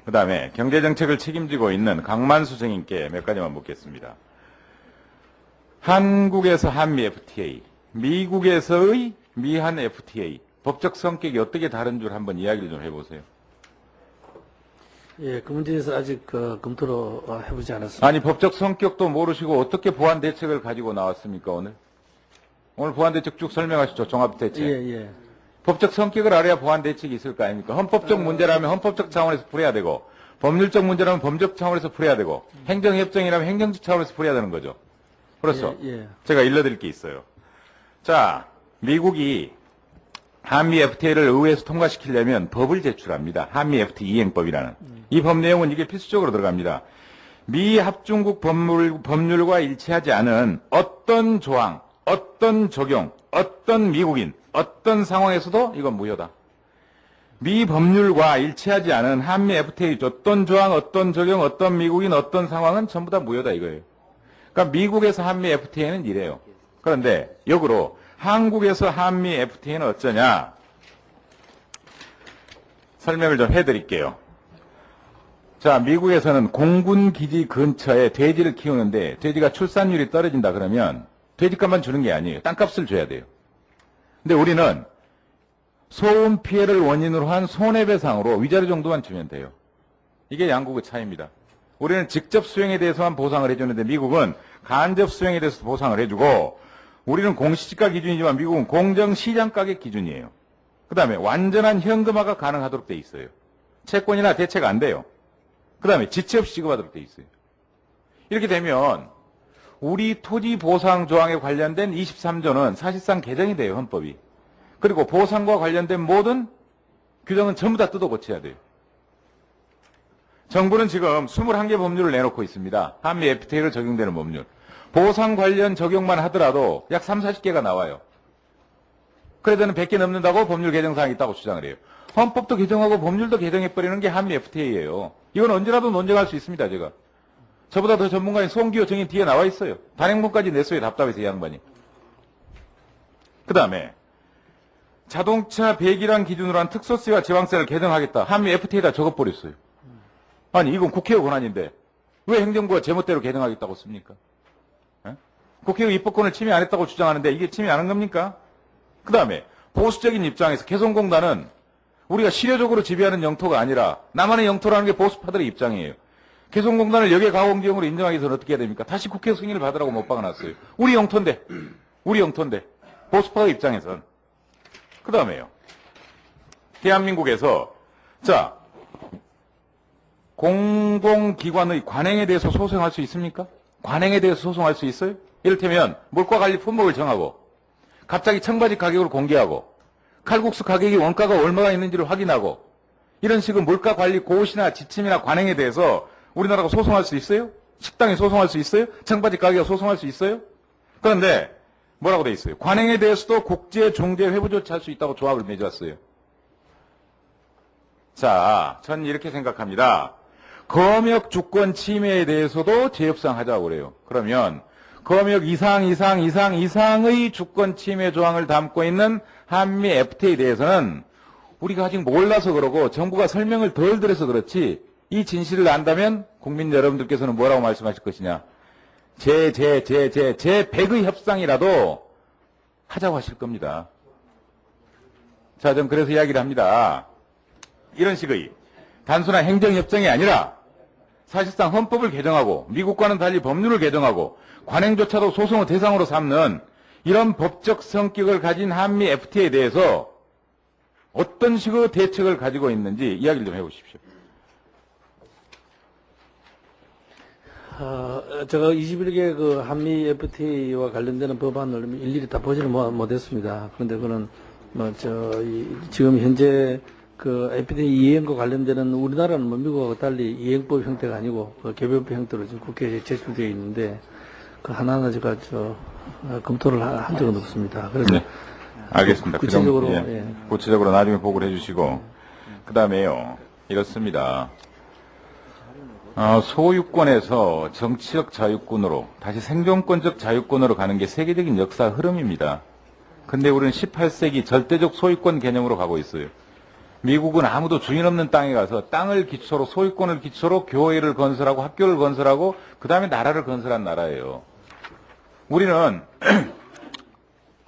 그 다음에 경제정책을 책임지고 있는 강만수 정인께 몇 가지만 묻겠습니다. 한국에서 한미 FTA, 미국에서의 미한 FTA, 법적 성격이 어떻게 다른 줄 한번 이야기를 좀 해보세요. 예, 그 문제에서 아직 검토를 해보지 않았습니다. 아니, 법적 성격도 모르시고 어떻게 보완 대책을 가지고 나왔습니까, 오늘? 오늘 보완 대책 쭉 설명하시죠, 종합대책. 예. 법적 성격을 알아야 보완 대책이 있을 거 아닙니까? 헌법적 문제라면 헌법적 차원에서 풀어야 되고, 법률적 문제라면 법률적 차원에서 풀어야 되고, 행정협정이라면 행정적 차원에서 풀어야 되는 거죠. 그렇죠? 예. 제가 일러드릴 게 있어요. 자, 미국이 한미 FTA를 의회에서 통과시키려면 법을 제출합니다. 한미 FTA 이행법이라는. 이 법 내용은 이게 필수적으로 들어갑니다. 미 합중국 법률과 일치하지 않은 어떤 조항, 어떤 적용, 어떤 미국인, 어떤 상황에서도 이건 무효다. 미 법률과 일치하지 않은 한미 FTA 어떤 조항, 어떤 적용, 어떤 미국인, 어떤 상황은 전부 다 무효다 이거예요. 그러니까 미국에서 한미 FTA는 이래요. 그런데 역으로 한국에서 한미 FTA는 어쩌냐? 설명을 좀 해드릴게요. 자, 미국에서는 공군 기지 근처에 돼지를 키우는데 돼지가 출산율이 떨어진다 그러면 돼지값만 주는 게 아니에요. 땅값을 줘야 돼요. 근데 우리는 소음 피해를 원인으로 한 손해배상으로 위자료 정도만 주면 돼요. 이게 양국의 차이입니다. 우리는 직접 수행에 대해서만 보상을 해주는데 미국은 간접 수행에 대해서 보상을 해주고 우리는 공시지가 기준이지만 미국은 공정시장가격 기준이에요. 그 다음에 완전한 현금화가 가능하도록 돼 있어요. 채권이나 대체가 안 돼요. 그 다음에 지체 없이 지급하도록 돼 있어요. 이렇게 되면 우리 토지 보상 조항에 관련된 23조는 사실상 개정이 돼요, 헌법이. 그리고 보상과 관련된 모든 규정은 전부 다 뜯어 고쳐야 돼요. 정부는 지금 21개 법률을 내놓고 있습니다. 한미 FTA로 적용되는 법률. 보상 관련 적용만 하더라도 약 30-40개가 나와요. 그래도는 100개 넘는다고 법률 개정사항이 있다고 주장을 해요. 헌법도 개정하고 법률도 개정해버리는 게 한미 FTA예요. 이건 언제라도 논쟁할 수 있습니다, 제가. 저보다 더 전문가인 송기호 정인 뒤에 나와 있어요. 단행본까지 냈어요, 답답해서 이 양반이. 그 다음에 자동차 배기량 기준으로 한 특소세와 지방세를 개정하겠다. 한미 FTA에다 적어버렸어요. 아니, 이건 국회의 권한인데 왜 행정부가 제멋대로 개정하겠다고 씁니까? 국회의 입법권을 침해 안 했다고 주장하는데 이게 침해 안 한 겁니까? 그 다음에 보수적인 입장에서 개성공단은 우리가 실효적으로 지배하는 영토가 아니라 나만의 영토라는 게 보수파들의 입장이에요. 개성공단을 역외가공지역으로 인정하기 위해서는 어떻게 해야 됩니까? 다시 국회 승인을 받으라고 못 박아놨어요. 우리 영토인데 보수파의 입장에선. 그 다음에요. 대한민국에서 자 공공기관의 관행에 대해서 소송할 수 있습니까? 관행에 대해서 소송할 수 있어요? 이를테면 물가관리 품목을 정하고 갑자기 청바지 가격을 공개하고 칼국수 가격이 원가가 얼마가 있는지를 확인하고 이런 식의 물가관리 고시나 지침이나 관행에 대해서 우리나라가 소송할 수 있어요? 식당이 소송할 수 있어요? 청바지 가격이 소송할 수 있어요? 그런데 뭐라고 돼 있어요? 관행에 대해서도 국제중재회부 조치할 수 있다고 조합을 맺었어요. 자, 전 이렇게 생각합니다. 검역 주권 침해에 대해서도 재협상하자고 그래요. 그러면 검역 이상의 주권 침해 조항을 담고 있는 한미 FTA에 대해서는 우리가 아직 몰라서 그러고 정부가 설명을 덜 들어서 그렇지 이 진실을 안다면 국민 여러분들께서는 뭐라고 말씀하실 것이냐. 제 100의 협상이라도 하자고 하실 겁니다. 자, 전 그래서 이야기를 합니다. 이런 식의 단순한 행정협정이 아니라 사실상 헌법을 개정하고 미국과는 달리 법률을 개정하고 관행조차도 소송의 대상으로 삼는 이런 법적 성격을 가진 한미 FTA에 대해서 어떤 식의 대책을 가지고 있는지 이야기를 좀 해보십시오. 제가 21개 그 한미 FTA와 관련되는 법안을 일일이 다 보지는 못했습니다. 그런데 그는 지금 현재 그 FTA 이행과 관련되는 우리나라는 미국하고 달리 이행법 형태가 아니고 개별법 형태로 지금 국회에 제출되어 있는데 그 하나하나 제가 검토를 한 적은 없습니다. 그래서 네, 알겠습니다. 구체적으로 구체적으로 나중에 보고를 해주시고 그 다음에요 이렇습니다. 소유권에서 정치적 자유권으로 다시 생존권적 자유권으로 가는 게 세계적인 역사 흐름입니다. 근데 우리는 18세기 절대적 소유권 개념으로 가고 있어요. 미국은 아무도 주인 없는 땅에 가서 땅을 기초로 소유권을 기초로 교회를 건설하고 학교를 건설하고 그 다음에 나라를 건설한 나라예요. 우리는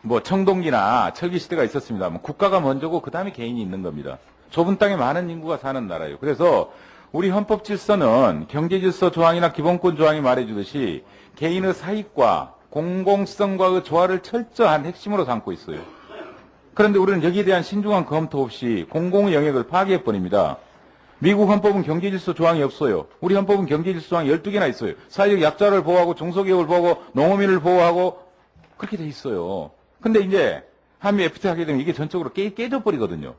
뭐 청동기나 철기 시대가 있었습니다만 국가가 먼저고 그 다음에 개인이 있는 겁니다. 좁은 땅에 많은 인구가 사는 나라예요. 그래서 우리 헌법 질서는 경제질서 조항이나 기본권 조항이 말해주듯이 개인의 사익과 공공성과의 조화를 철저한 핵심으로 삼고 있어요. 그런데 우리는 여기에 대한 신중한 검토 없이 공공의 영역을 파괴해버립니다. 미국 헌법은 경제질서 조항이 없어요. 우리 헌법은 경제질서 조항이 12개나 있어요. 사회적 약자를 보호하고 중소기업을 보호하고 농어민을 보호하고 그렇게 돼 있어요. 근데 이제 한미 FTA 하게 되면 이게 전적으로 깨져버리거든요.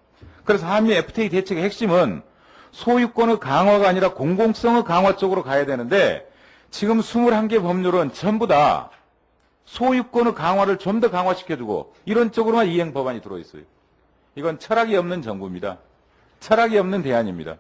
그래서 한미 FTA 대책의 핵심은 소유권의 강화가 아니라 공공성의 강화 쪽으로 가야 되는데 지금 21개 법률은 전부 다 소유권의 강화를 좀 더 강화시켜주고 이런 쪽으로만 이행 법안이 들어있어요. 이건 철학이 없는 정부입니다. 철학이 없는 대안입니다.